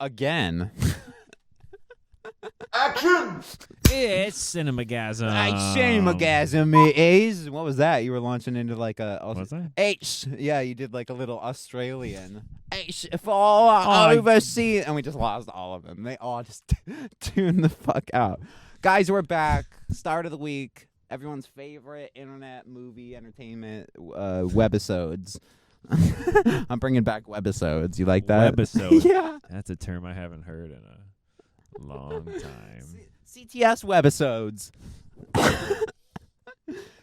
again. Action! It's Cinemagasm. Cinemagasm is. What was that? You were launching into like a. What's that? H. Yeah, you did like a little Australian. H for overseas. And we just lost all of them. They all just tuned the fuck out. Guys, we're back. Start of the week. Everyone's favorite internet movie entertainment webisodes. I'm bringing back webisodes. You like that? Webisode. Yeah. That's a term I haven't heard in a long time. CTS webisodes.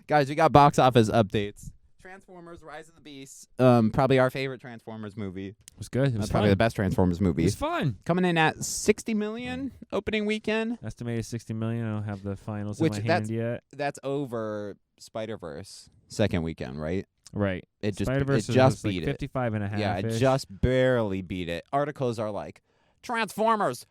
Guys, we got box office updates. Transformers: Rise of the Beasts. Probably our favorite Transformers movie. It was good. It was Probably fun. the best Transformers movie. It was fun. Coming in at 60 million opening weekend. Estimated 60 million. I don't have the finals Which in my hand yet. That's over Spider-Verse second weekend, right? Right. It just Spider-Verse just was beat like it. 55 and a half. Yeah, it just barely beat it. Articles are like, Transformers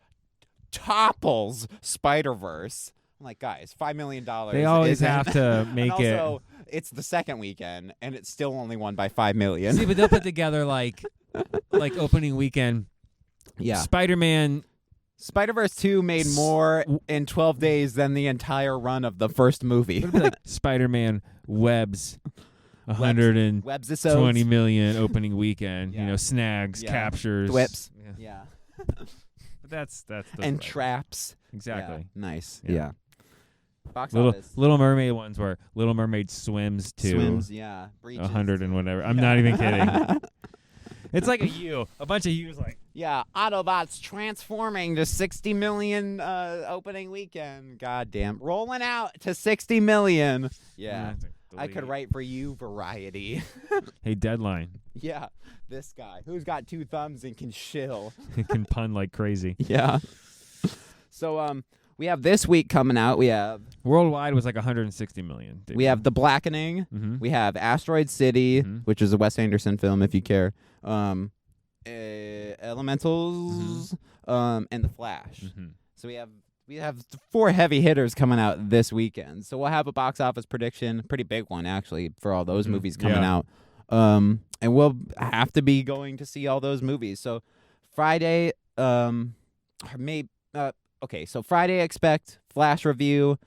topples Spider-Verse. I'm like, guys, $5 million. They always have to make and it. Also, it's the second weekend, and it's still only won by $5 million. See, but they'll put together like opening weekend. Yeah. Spider-Man. Spider-Verse 2 made more in 12 days than the entire run of the first movie. It'll be like Spider-Man webs. 120 Webs-isodes. million opening weekend. Yeah. You know, snags, Yeah. captures, Whips. Yeah. Yeah. But that's And right. traps. Exactly. Yeah. Nice. Yeah. Yeah. Box office. Little Mermaid ones where Little Mermaid swims to Swims, yeah. Breaches. 100 and whatever. I'm not even kidding. It's like a bunch of U's like. Yeah, Autobots transforming to 60 million opening weekend. Goddamn. Rolling out to 60 million. Yeah. I could write for you, Variety. Hey, Deadline. Yeah, this guy who's got 2 thumbs and can shill. He can pun like crazy. Yeah. So we have this week coming out. We have Worldwide was like 160 million. we have The Blackening. Mm-hmm. We have Asteroid City, Mhm. which is a Wes Anderson film, if you care. Elementals, and The Flash. Mm-hmm. So we have 4 heavy hitters coming out this weekend. So we'll have a box office prediction, pretty big one actually, for all those movies coming out. And we'll have to be going to see all those movies. So Friday, so Friday expect Flash review.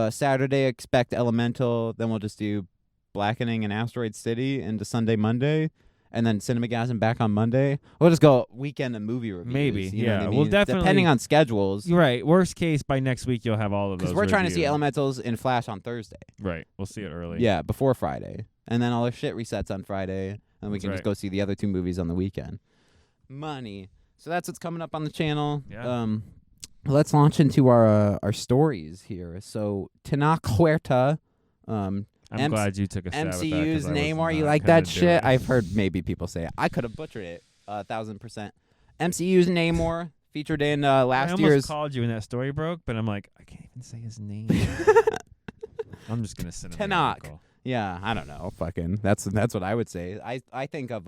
Saturday expect Elemental. Then we'll just do Blackening and Asteroid City into Sunday, Monday. And then Cinemagasm back on Monday. We'll just go weekend and movie reviews. Maybe, you know what I yeah. mean? We'll definitely- depending on schedules. You're right. Worst case, by next week you'll have all of those. Because we're trying to see reviewed. Elementals and Flash on Thursday. Right. We'll see it early. Yeah, before Friday. And then all our shit resets on Friday. And we That's can just right. go see the other 2 movies on the weekend. Money. So that's what's coming up on the channel. Yeah. Let's launch into our stories here. So Tenoch Huerta, I'm glad you took a stab at that. 'cause MCU's I was Namor. You not like gonna that do shit? it. I've heard maybe people say it. I could have butchered it 1,000%. MCU's Namor featured in I last almost year's. called you when that story broke, but I'm like, I can't even say his name. I'm just gonna send him an Tenoch. article. Yeah, I don't know. Fucking, that's what I would say. I think of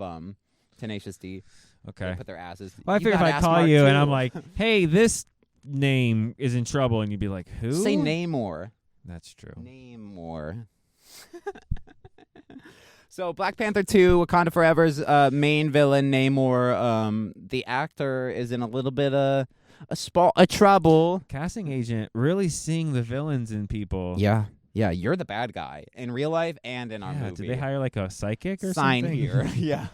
Tenacious D. Okay. They put their asses. Well, I You figure if got I ass call mark you too. and I'm like, hey, this name is in trouble, and you'd be like, who? say Namor. That's true. Namor. So Black Panther 2, Wakanda Forever's main villain, Namor. The actor is in a little bit of a trouble. Casting agent really seeing the villains in people. Yeah, you're the bad guy in real life and in our Yeah, movie. did they hire like a psychic or Sign something? here. Yeah.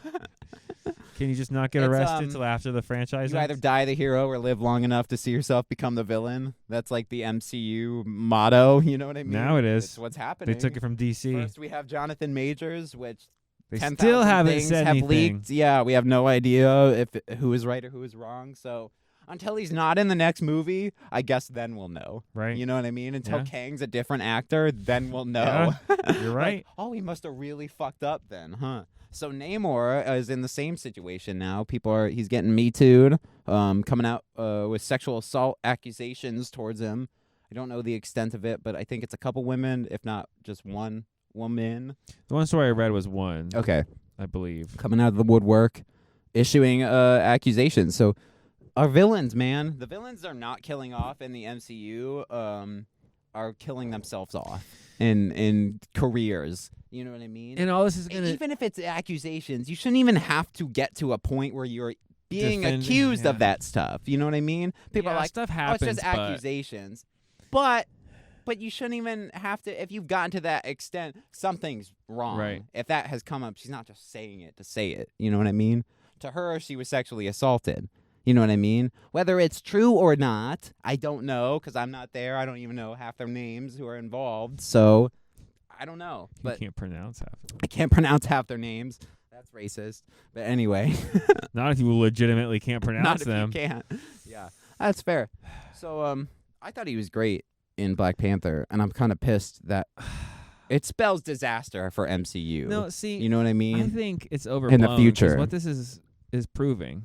Can you just not get It's, arrested till after the franchise You either ends? die the hero or live long enough to see yourself become the villain. That's like the MCU motto. You know what I mean? Now it is. It's what's happening. They took it from DC. First, we have Jonathan Majors, which They 10,000 still haven't things said have anything. leaked. Yeah, we have no idea who is right or who is wrong. So until he's not in the next movie, I guess then we'll know. Right. You know what I mean? Until Yeah. Kang's a different actor, then we'll know. You're right. Like, oh, he must have really fucked up then, huh? So Namor is in the same situation now. He's getting Me Too'd, coming out with sexual assault accusations towards him. I don't know the extent of it, but I think it's a couple women, if not just one woman. The one story I read was one, Okay. I believe. Coming out of the woodwork, issuing accusations. So our villains, man, the villains are not killing off in the MCU, are killing themselves off in careers. You know what I mean? And all this is gonna. Even if it's accusations, you shouldn't even have to get to a point where you're being defend- accused of yeah. that stuff. You know what I mean? People are Yeah, like, stuff oh, happens, it's just but accusations. But you shouldn't even have to. If you've gotten to that extent, something's wrong. Right. If that has come up, she's not just saying it to say it. You know what I mean? To her, she was sexually assaulted. You know what I mean? Whether it's true or not, I don't know because I'm not there. I don't even know half their names who are involved. So I don't know. you But can't pronounce half of them. I can't pronounce half their names. That's racist. But anyway. Not if you legitimately can't pronounce Not if them. you can't. Yeah, that's fair. So I thought he was great in Black Panther, and I'm kind of pissed that it spells disaster for MCU. No, see, you know what I mean? I think it's overblown. 'Cause future. what this is proving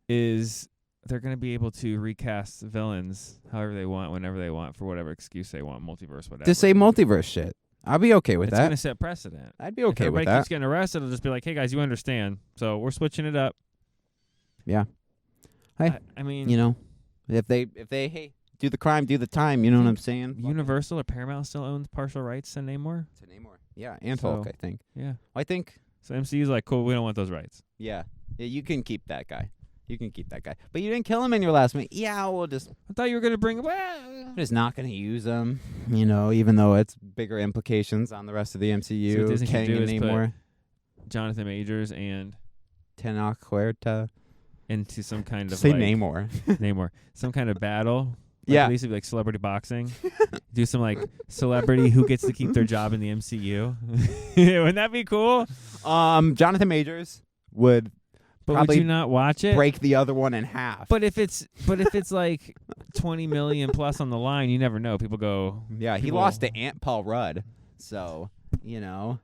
is they're going to be able to recast villains however they want, whenever they want, for whatever excuse they want, multiverse, whatever. To say multiverse shit. I'll be okay with it's that. going to set precedent. I'd be If okay with everybody that. keeps getting arrested, it'll just be like, hey, guys, you understand. So we're switching it up. Yeah. Hey, I mean, you know, if they hey, do the crime, do the time. You know what I'm saying? Universal or Paramount still owns partial rights to Namor. To Namor. Yeah, and So- Hulk, I think. Yeah. I think. So MCU's like, cool, we don't want those rights. Yeah, you can keep that guy. You can keep that guy. But you didn't kill him in your last movie. Yeah, we'll just. I thought you were going to bring. We're just not going to use him, you know, even though it's bigger implications on the rest of the MCU. So what Disney Kang can do and is Namor, Jonathan Majors and Tenoch Huerta. into some kind of Say like, Namor. Namor, some kind of battle. Like Yeah. At least it'd be like celebrity boxing. Do some like celebrity who gets to keep their job in the MCU. Wouldn't that be cool? Jonathan Majors would But probably would you not watch it? break the other one in half. But if it's like 20 million plus on the line, you never know. People go. Yeah, he people- lost to Aunt Paul Rudd. So, you know,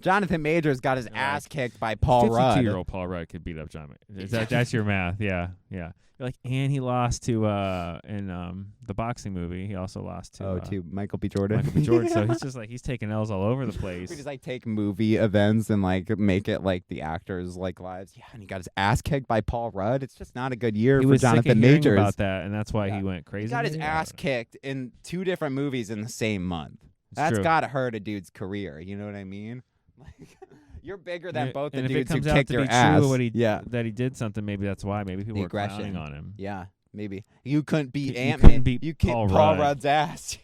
Jonathan Majors got his ass kicked by Paul Rudd. 52-year-old Paul Rudd could beat up John. That's your math? Yeah. You're like, and he lost to in the boxing movie. He also lost to to Michael B. Jordan. Michael B. Jordan. So he's just like he's taking L's all over the place. We just like take movie events and like make it like the actors like lives. Yeah, and he got his ass kicked by Paul Rudd. It's just not a good year He for was sick Jonathan of hearing Majors. about that, and that's why Yeah. he went crazy. He got his maybe? ass kicked in 2 different movies in the same month. It's That's true. gotta hurt a dude's career. You know what I mean? Like, you're bigger than And both and the if dudes it who comes out kicked to your be ass. true, what he yeah, that he did something, maybe that's why. Maybe people The were aggression. clowning on him. yeah, maybe you couldn't beat You Ant-Man. couldn't beat You kicked Paul Paul Rudd. Rudd's ass.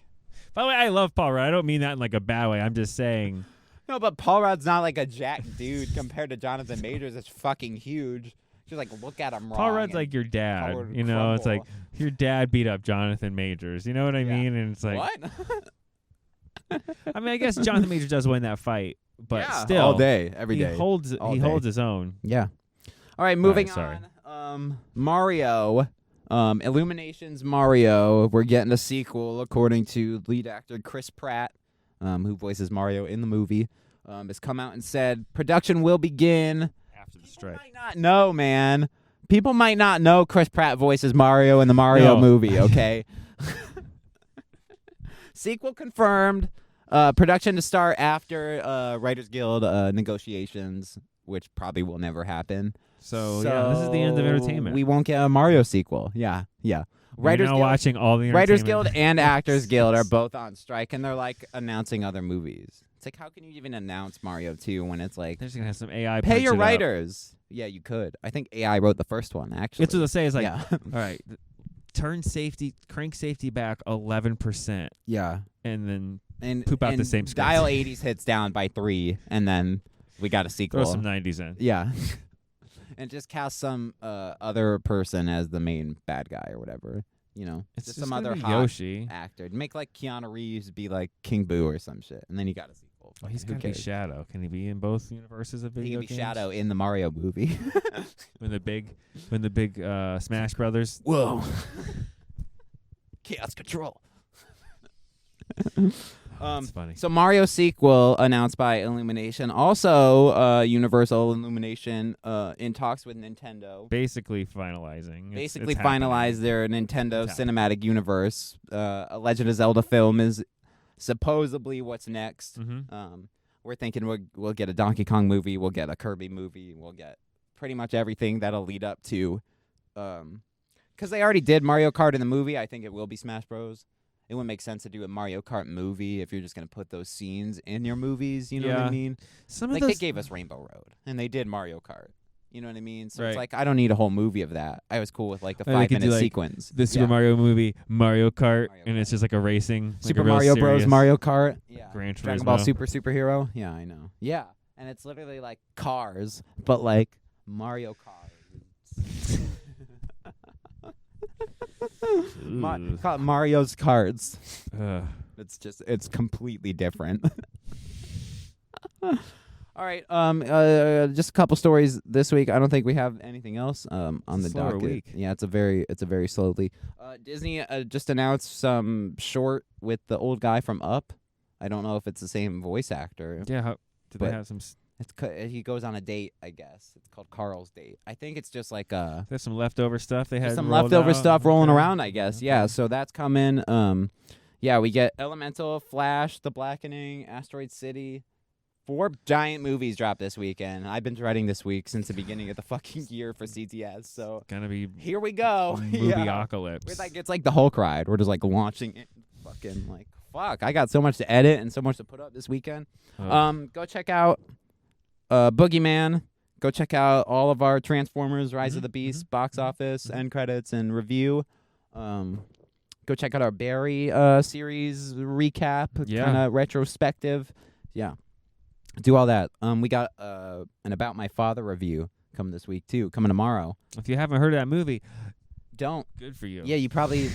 By the way, I love Paul Rudd. I don't mean that in like a bad way. I'm just saying. No, but Paul Rudd's not like a jack dude compared to Jonathan Majors. It's fucking huge. Just like look at him wrong. Paul Rudd's and like your dad. Paul would You know, it's like crumble. your dad beat up Jonathan Majors. You know what I Yeah. mean? And it's like, what? I mean, I guess Jonathan Majors does win that fight, but yeah, still, all day, every he day. holds All he day. holds his own. Yeah. All right, moving sorry. on. Mario, Illumination's Mario. We're getting a sequel, according to lead actor Chris Pratt, who voices Mario in the movie. Has come out and said production will begin. After the People strike. might not know, man. People might not know Chris Pratt voices Mario in the Mario No. movie. Okay. Sequel confirmed. Production to start after Writers Guild negotiations, which probably will never happen. So yeah, this is the end of entertainment. We won't get a Mario sequel. Yeah. We're now watching all the Writers entertainment. Guild and Actors Guild are both on strike, and they're like announcing other movies. It's like, how can you even announce Mario 2 when it's like, They're just gonna have some AI. pay punch your it up. writers? Yeah, you could. I think AI wrote the first one, actually. That's what they say. Is like, yeah. all right, crank safety back 11%, Yeah. and then And Poop out and the same script. dial 80s hits down by 3, and then we got a sequel. throw some 90s in. Yeah. And just cast some other person as the main bad guy or whatever. You know, It's just just some gonna other be hot Yoshi. actor. Make like Keanu Reeves be like King Boo or some shit, and then you got a sequel. Oh, he's Who gonna be cares? Shadow. Can he be in both universes of He video can be games? Shadow in the Mario movie. When the big Smash Brothers. Whoa. Chaos control. That's funny. So Mario sequel announced by Illumination. Also, Universal Illumination in talks with Nintendo. Basically finalizing. Basically it's finalized happening. their Nintendo It's Cinematic Universe. A Legend of Zelda film is supposedly what's next. Mhm. We're thinking we'll get a Donkey Kong movie, we'll get a Kirby movie, we'll get pretty much everything that'll lead up to. Because they already did Mario Kart in the movie, I think it will be Smash Bros. It wouldn't make sense to do a Mario Kart movie if you're just going to put those scenes in your movies. You know what I Yeah. mean? Some of Like those they gave us Rainbow Road, and they did Mario Kart. You know what I mean? So Right. it's like I don't need a whole movie of that. I was cool with like a Or they could do, 5-minute like, sequence. The Super Mario movie, Mario Kart, and it's just like a racing, like Super a real Mario Bros. serious Mario Kart. Yeah. Gran Dragon Ball Turismo. Superhero. Yeah, I know. Yeah, and it's literally like cars, but like Mario Cars. Call it Mario's Cards. Ugh. It's completely different. All right, just a couple stories this week. I don't think we have anything else on the Slower docket. week. Yeah, it's a very slowly. Disney just announced some short with the old guy from Up. I don't know if it's the same voice actor. Yeah, did they But- have some? He goes on a date, I guess. It's called Carl's Date. I think it's just like There's some leftover stuff they had. some rolled leftover out? stuff rolling Okay. around, I guess. Okay. Yeah, so that's coming. Yeah, we get Elemental, Flash, The Blackening, Asteroid City. 4 giant movies dropped this weekend. I've been dreading this week since the beginning of the fucking year for CTS. So Gonna be here we go. movie-ocalypse. We're like, it's like the Hulk ride. We're just like launching it. Fucking like, fuck. I got so much to edit and so much to put up this weekend. Go check out Boogeyman. Go check out all of our Transformers, Rise of the Beast, box office, end credits, and review. Go check out our Barry series recap, kind of retrospective. Yeah. Do all that. We got an About My Father review coming this week, too. Coming tomorrow. If you haven't heard of that movie, Don't. good for you. Yeah, you probably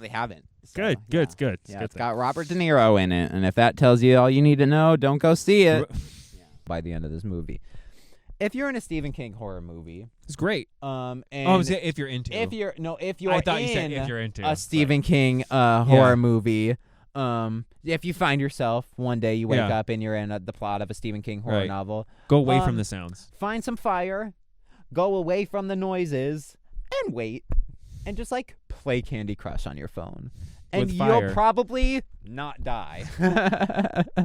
haven't. So, Good. yeah. It's good. Yeah, it's got Robert De Niro in it, and if that tells you all you need to know, don't go see it. By the end of this movie, if you're in a Stephen King horror movie, It's great. and If you're into. if you're I thought you said in if you're into a Stephen King horror Yeah. movie, if you find yourself one day you wake Yeah. up and you're in the plot of a Stephen King horror Right. novel, Go away from um, the sounds. find some fire, go away from the noises, and wait, and just like play Candy Crush on your phone, and With you'll fire. probably not die.